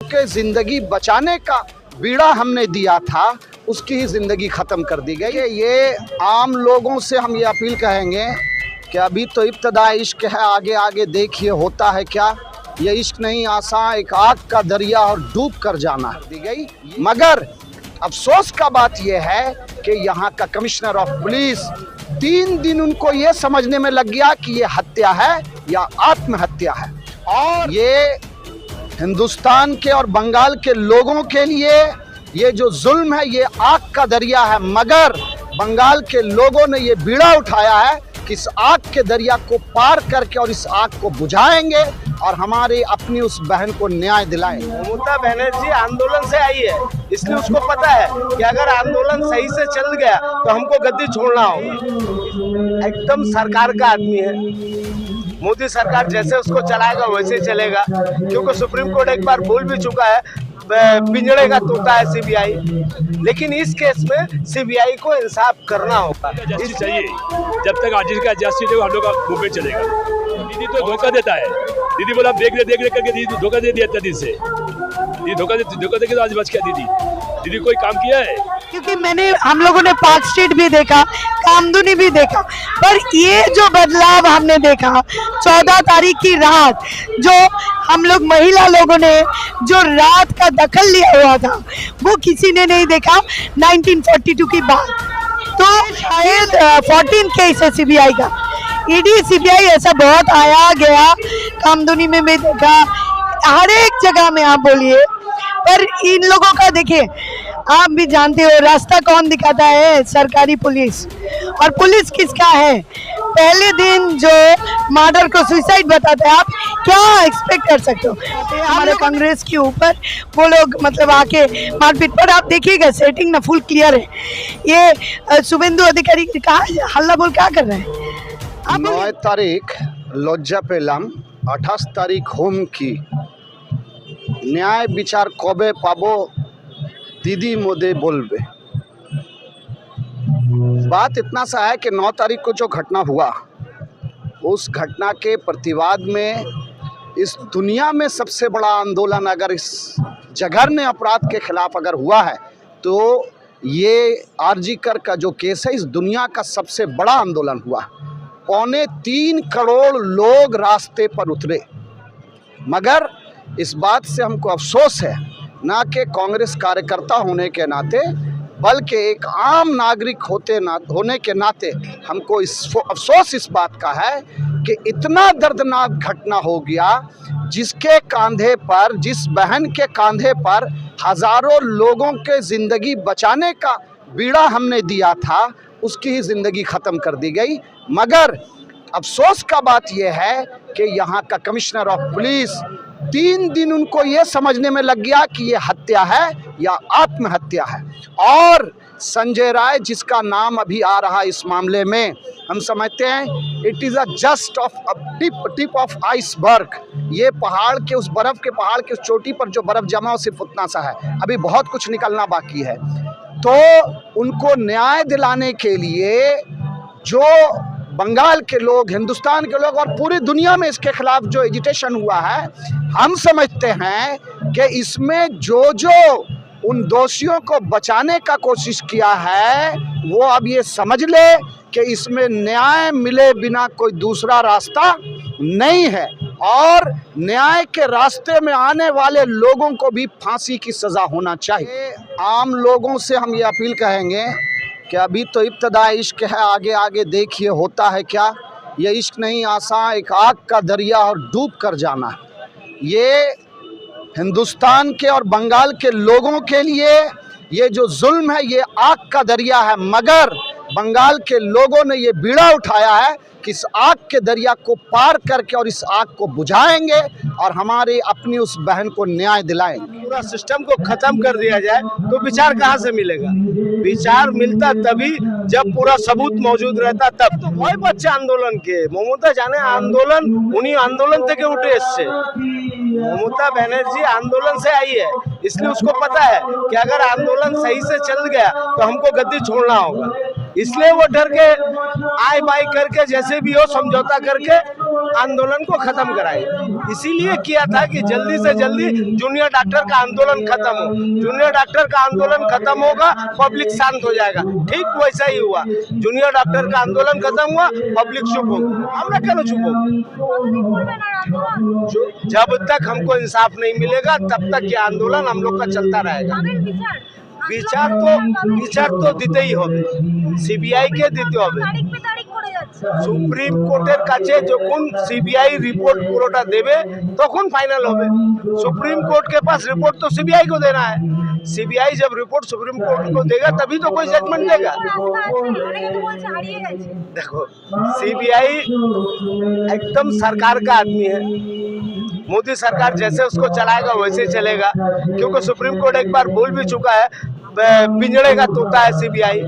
के जिंदगी बचाने का बीड़ा हमने दिया था, उसकी ही जिंदगी खत्म कर दी गई है। ये आम लोगों से हम ये अपील कहेंगे कि अभी तो इब्तदा इश्क है, आगे आगे देखिए होता है क्या। ये इश्क नहीं आसान, एक आग का दरिया और डूब कर जाना दी गई। मगर अफसोस का बात यह है कि यहाँ का कमिश्नर ऑफ पुलिस 3 दिन उनको ये समझने में लग गया कि ये हत्या है या आत्महत्या है। और ये हिंदुस्तान के और बंगाल के लोगों के लिए ये जो जुल्म है ये आग का दरिया है। मगर बंगाल के लोगों ने ये बीड़ा उठाया है कि इस आग के दरिया को पार करके और इस आग को बुझाएंगे और हमारी अपनी उस बहन को न्याय दिलाएंगे। ममता बनर्जी आंदोलन से आई है, इसलिए उसको पता है कि अगर आंदोलन सही से चल गया तो हमको गद्दी छोड़ना होगा। एकदम सरकार का आदमी है, मोदी सरकार जैसे उसको चलाएगा वैसे ही चलेगा, क्योंकि सुप्रीम कोर्ट एक बार बोल भी चुका है पिंजड़े का तोता है सीबीआई। लेकिन इस केस में सीबीआई को इंसाफ करना होगा। जस्टिस चाहिए, जब तक आजिज का जस्टिस हम लोग का मूवमेंट चलेगा। दीदी तो धोखा देता है, दीदी बोला देख ले करके दीदी धोखा दे दिया था। दीदी से दीदी धोखा दे के तो आज बच गया। दीदी कोई काम किया है? क्योंकि हम लोगों ने पार्क स्ट्रीट भी देखा, कामदुनी भी देखा, पर ये जो बदलाव हमने देखा 14 तारीख की रात, जो हम लोग महिला लोगों ने जो रात का दखल लिया हुआ था वो किसी ने नहीं देखा 1942 की बात। तो शायद 14 केस है सीबीआई का, ईडी सीबीआई ऐसा बहुत आया गया, कामदुनी में भी देखा, हर एक जगह में आप बोलिए। पर इन लोगों का देखिए, आप भी जानते हो रास्ता कौन दिखाता है? सरकारी पुलिस। और पुलिस किसका है? पहले दिन जो मर्डर को सुसाइड बताते हैं, आप क्या एक्सपेक्ट कर सकते हो? हमारे कांग्रेस के ऊपर वो लोग मतलब आके मारपीट। पर आप देखिएगा सेटिंग ना फुल क्लियर है। ये शुभेंदु अधिकारी कहा हल्ला बोल क्या कर रहे हैं? 9 तारीख लज्जा पेलाम, 28 तारीख होम की न्याय विचार कबे पाबो दीदी मोदे बोलबे। बात इतना सा है कि 9 तारीख को जो घटना हुआ, उस घटना के प्रतिवाद में इस दुनिया में सबसे बड़ा आंदोलन अगर इस जघन्य अपराध के खिलाफ अगर हुआ है तो ये आरजीकर का जो केस है, इस दुनिया का सबसे बड़ा आंदोलन हुआ। 3.25 करोड़ लोग रास्ते पर उतरे। मगर इस बात से हमको अफसोस है, ना कि कांग्रेस कार्यकर्ता होने के नाते, बल्कि एक आम नागरिक होने के नाते हमको अफसोस इस बात का है कि इतना दर्दनाक घटना हो गया, जिसके कंधे पर, जिस बहन के कंधे पर हज़ारों लोगों के ज़िंदगी बचाने का बीड़ा हमने दिया था, उसकी ही ज़िंदगी ख़त्म कर दी गई। मगर अफसोस का बात यह है कि यहाँ का कमिश्नर ऑफ पुलिस 3 दिन उनको ये समझने में लग गया कि ये हत्या है या आत्महत्या है। और संजय राय जिसका नाम अभी आ रहा है इस मामले में, हम समझते हैं it is a just of tip of iceberg. ये पहाड़ के उस बर्फ़ के पहाड़ के उस चोटी पर जो बर्फ़ जमा हो सिर्फ उतना सा है, अभी बहुत कुछ निकलना बाकी है। तो उनको न्याय दिलाने के लिए जो बंगाल के लोग, हिंदुस्तान के लोग और पूरी दुनिया में इसके खिलाफ जो एजिटेशन हुआ है, हम समझते हैं कि इसमें जो उन दोषियों को बचाने का कोशिश किया है, वो अब ये समझ ले कि इसमें न्याय मिले बिना कोई दूसरा रास्ता नहीं है। और न्याय के रास्ते में आने वाले लोगों को भी फांसी की सज़ा होना चाहिए। आम लोगों से हम ये अपील कहेंगे कि अभी तो इब्तदा इश्क है, आगे आगे देखिए होता है क्या। ये इश्क नहीं आसान, एक आग का दरिया और डूब कर जाना। ये हिंदुस्तान के और बंगाल के लोगों के लिए ये जो जुल्म है ये आग का दरिया है। मगर बंगाल के लोगों ने ये बीड़ा उठाया है कि इस आग के दरिया को पार करके और इस आग को बुझाएंगे और हमारी अपनी उस बहन को न्याय दिलाएंगे। पूरा सिस्टम को खत्म कर दिया जाए तो विचार कहाँ से मिलेगा? विचार मिलता तभी जब पूरा सबूत मौजूद रहता तब। तो वही बच्चे आंदोलन के ममता जाने आंदोलन उन्हीं आंदोलन থেকে उठे इससे। ममता बनर्जी आंदोलन से आई है, इसलिए उसको पता है कि अगर आंदोलन सही से चल गया तो हमको गद्दी छोड़ना होगा। इसलिए वो डर के आय बाय करके जैसे भी हो समझौता करके आंदोलन को खत्म कराए। इसीलिए किया था कि जल्दी से जल्दी जूनियर डॉक्टर का आंदोलन खत्म हो। जूनियर डॉक्टर का आंदोलन खत्म होगा, पब्लिक शांत हो जाएगा। ठीक वैसा ही हुआ, जूनियर डॉक्टर का आंदोलन खत्म हुआ, पब्लिक चुप हो। हमरा क्या चुप हो? जब तक हमको इंसाफ नहीं मिलेगा तब तक ये आंदोलन हम लोग का चलता रहेगा। বিচার তো দিতেই হবে, সিবিআই কে দিতে হবে। সুপ্রিম কোর্টের কাছে যখন সিবিআই রিপোর্ট পুরোটা দেবে তখন ফাইনাল হবে। सुप्रीम कोर्ट के पास रिपोर्ट तो सीबीआई को देना है। सीबीआई जब रिपोर्ट सुप्रीम कोर्ट को देगा तभी तो कोई जजमेंट देगा। देखो सीबीआई एकदम सरकार का आदमी है, मोदी सरकार जैसे उसको चलाएगा वैसे चलेगा, क्योंकि सुप्रीम कोर्ट एक बार बोल भी चुका है पिंजड़े का तोता है सीबीआई।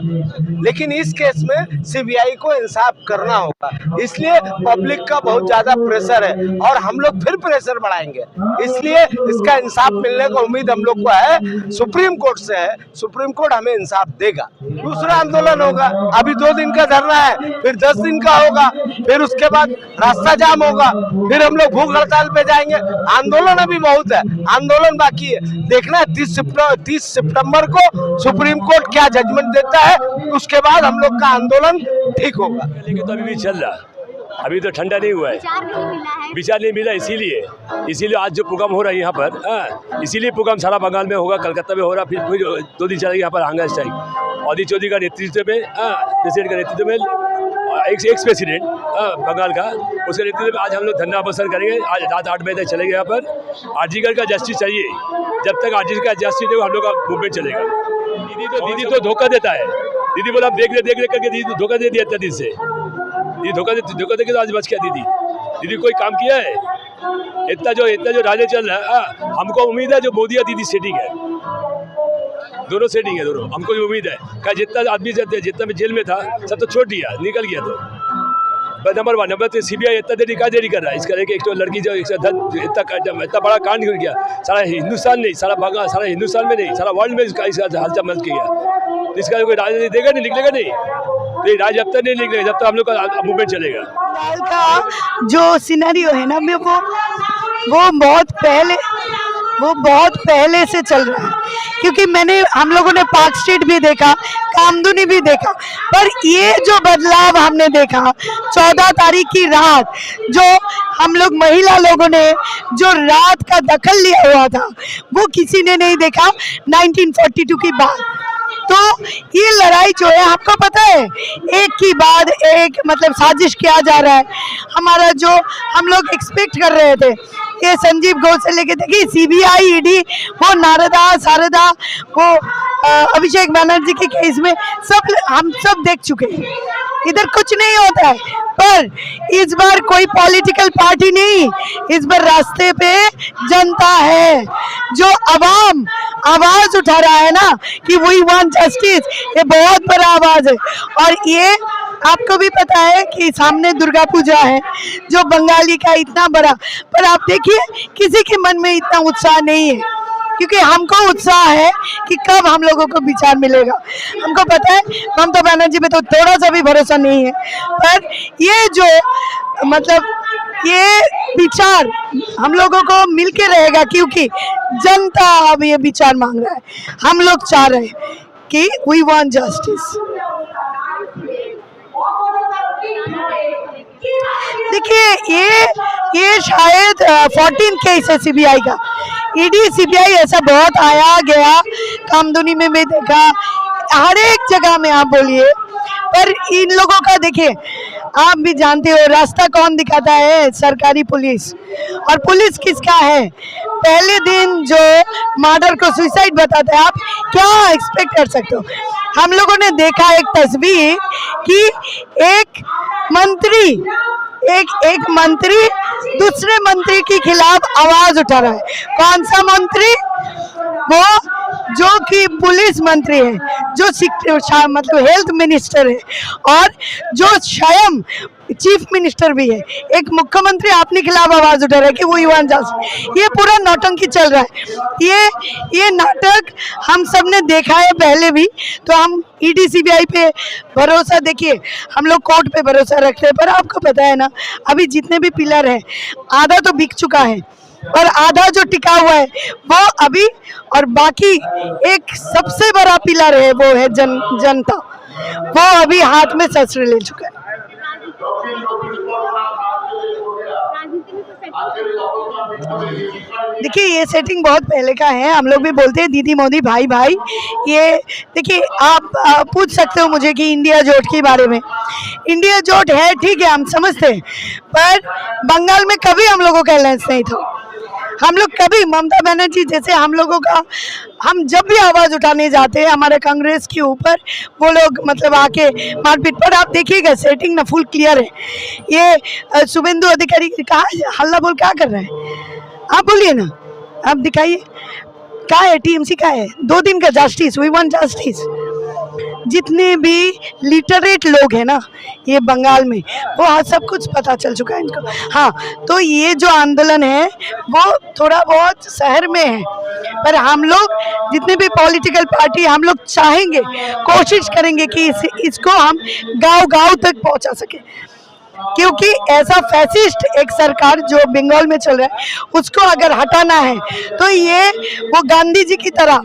लेकिन इस केस में सीबीआई को इंसाफ करना होगा, इसलिए पब्लिक का बहुत ज्यादा प्रेशर है और हम लोग फिर प्रेशर बढ़ाएंगे। इसलिए इसका इंसाफ मिलने का उम्मीद हम लोग को है, सुप्रीम कोर्ट से है। सुप्रीम कोर्ट हमें इंसाफ देगा। दूसरा आंदोलन होगा, अभी 2 दिन का धरना है, फिर 10 दिन का होगा, फिर उसके बाद रास्ता जाम होगा, फिर हम लोग भूख हड़ताल पे जाएंगे। आंदोलन अभी बहुत है, आंदोलन बाकी है। देखना 30 सितंबर को सुप्रीम कोर्ट क्या जजमेंट देता है, उसके बाद हम लोग का आंदोलन ठीक होगा। लेकिन तो अभी भी चल रहा, अभी तो ठंडा नहीं हुआ है, विचार नहीं मिला। इसीलिए आज जो प्रोग्राम हो रहा है यहाँ पर, इसीलिए प्रोग्राम सारा बंगाल में होगा, कलकत्ता में हो रहा, फिर 2 दिन चलेगा यहाँ पर हंगर स्ट्राइक। ऑदी चौधरी का नेतृत्व में, प्रेसिडेंट का नेतृत्व में, एक्स प्रेसिडेंट बंगाल का, उसके नेतृत्व में आज हम लोग धरना अवसर करेंगे। आज रात 8 बजे तक चलेंगे यहाँ पर। आरजीकर का जस्टिस चाहिए, जब तक आरजीकर का जस्टिस नहीं हम लोग का मूवमेंट चलेगा। दीदी तो धोखा देता है। दीदी बोला देख ले करके दीदी धोखा दे दिया दीदी से। दीदी धोखा दे के तो आज बच गया। दीदी कोई काम किया है? इतना जो राजे चल रहा है, हमको उम्मीद है जो मोदी और दीदी सेटिंग है, दोनों सेटिंग है, दोनों हमको भी उम्मीद है। क्या जितना आदमी जितना भी जेल में था सब तो छोड़ दिया, निकल गया। तो नंबर 1 नंबर 3 सीबीआई इतना देरी कर रहा है। इसका एक तो लड़की जो इतना बड़ा कांड कर गया, सारा हिंदुस्तान नहीं, सारा बंगाल, सारा हिंदुस्तान में नहीं, सारा वर्ल्ड में इसका हलचल मच किया। इसका कोई राजनीति देगा नहीं, निकलेगा नहीं। तो राज जब तक नहीं निकलेगा जब तक हम लोग का मूवमेंट चलेगा। बंगाल का जो सिनेरियो है ना, वो बहुत पहले से चल रहा है, क्योंकि हम लोगों ने पार्क स्ट्रीट भी देखा, कामदुनी भी देखा, पर ये जो बदलाव हमने देखा 14 तारीख की रात, जो हम लोग महिला लोगों ने जो रात का दखल लिया हुआ था, वो किसी ने नहीं देखा 1942 की बात। तो ये लड़ाई जो है, आपको पता है, एक के बाद एक मतलब साजिश किया जा रहा है। हमारा जो हम लोग एक्सपेक्ट कर रहे थे, ये संजीव घोष से लेके देखिए सीबीआई, ईडी, वो नारदा शारदा, वो अभिषेक बनर्जी के केस में हम सब देख चुके हैं। इधर कुछ नहीं होता है, पर इस बार कोई पॉलिटिकल पार्टी नहीं, इस बार रास्ते पे जनता है, जो अवाम आवाज उठा रहा है ना कि वी वांट जस्टिस। ये बहुत बड़ा आवाज है। और ये आपको भी पता है कि सामने दुर्गा पूजा है, जो बंगाली का इतना बड़ा, पर आप देखिए किसी के मन में इतना उत्साह नहीं है, क्योंकि हमको उत्साह है कि कब हम लोगों को विचार मिलेगा। हमको पता है ममता बनर्जी में तो थोड़ा सा भी भरोसा नहीं है, पर ये जो मतलब ये विचार हम लोगों को मिलके रहेगा, क्योंकि जनता अब ये विचार मांग रहा है। हम लोग चाह रहे हैं कि वी वांट जस्टिस। देखिए ये शायद 14 केस है सीबीआई का। ईडी सीबीआई ऐसा बहुत आया गया, कामदुनी में भी देखा, हर एक जगह में आप बोलिए, पर इन लोगों का देखिए, आप भी जानते हो रास्ता कौन दिखाता है? सरकारी पुलिस। और पुलिस किसका है? पहले दिन जो मर्डर को सुसाइड बताता है, आप क्या एक्सपेक्ट कर सकते हो? हम लोगों ने देखा एक तस्वीर कि एक मंत्री दूसरे मंत्री के खिलाफ आवाज उठा रहा है। कौन सा मंत्री? वो जो कि पुलिस मंत्री है, जो मतलब हेल्थ मिनिस्टर है, और जो स्वयं चीफ मिनिस्टर भी है, एक मुख्यमंत्री अपने खिलाफ आवाज उठा रहा है कि वो ईवान जासिर। ये पूरा नौटंकी चल रहा है। ये नाटक हम सब ने देखा है पहले भी। तो हम ईडी सीबीआई पे भरोसा, देखिए हम लोग कोर्ट पे भरोसा रखते हैं, पर आपको पता है ना अभी जितने भी पिलर हैं आधा तो बिक चुका है और आधा जो टिका हुआ है वो अभी, और बाकी एक सबसे बड़ा पिलर है वो है जनता, वो अभी हाथ में शस्त्र ले चुका है। देखिए ये सेटिंग बहुत पहले का है। हम लोग भी बोलते हैं दीदी मोदी भाई भाई। ये देखिए आप पूछ सकते हो मुझे कि इंडिया जोट के बारे में। इंडिया जोट है, ठीक है, हम समझते हैं, पर बंगाल में कभी हम लोगों का अलायंस नहीं था। हम लोग कभी, ममता बनर्जी जैसे हम लोगों का, हम जब भी आवाज़ उठाने जाते हैं हमारे कांग्रेस के ऊपर, वो लोग मतलब आके मारपीट। पर आप देखिएगा सेटिंग ना फुल क्लियर है। ये शुभेंदु अधिकारी कहाँ हल्ला बोल क्या कर रहा है? आप बोलिए ना, आप दिखाइए क्या है, टीएमसी का है, 2 दिन का जस्टिस, वी वांट जस्टिस। जितने भी लिटरेट लोग हैं ना ये बंगाल में, वो सब कुछ पता चल चुका है इनको। हाँ, तो ये जो आंदोलन है वो थोड़ा बहुत शहर में है, पर हम लोग जितने भी पॉलिटिकल पार्टी, हम लोग चाहेंगे, कोशिश करेंगे कि इसको हम गांव-गांव तक पहुंचा सके, क्योंकि ऐसा फैसिस्ट एक सरकार जो बंगाल में चल रहा है उसको अगर हटाना है तो ये वो गांधी जी की तरह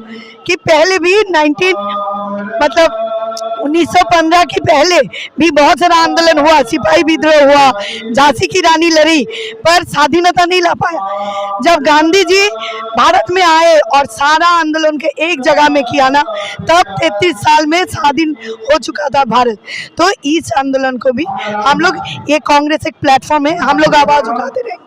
कि पहले भी 1915 के पहले भी बहुत सारा आंदोलन हुआ, सिपाही विद्रोह हुआ, झांसी की रानी लड़ी, पर स्वाधीनता नहीं ला पाया। जब गांधी जी भारत में आए और सारा आंदोलन के एक जगह में किया ना, तब 33 साल में स्वाधीन हो चुका था भारत। तो इस आंदोलन को भी हम लोग, ये कांग्रेस एक प्लेटफॉर्म है, हम लोग आवाज उठाते रहेंगे।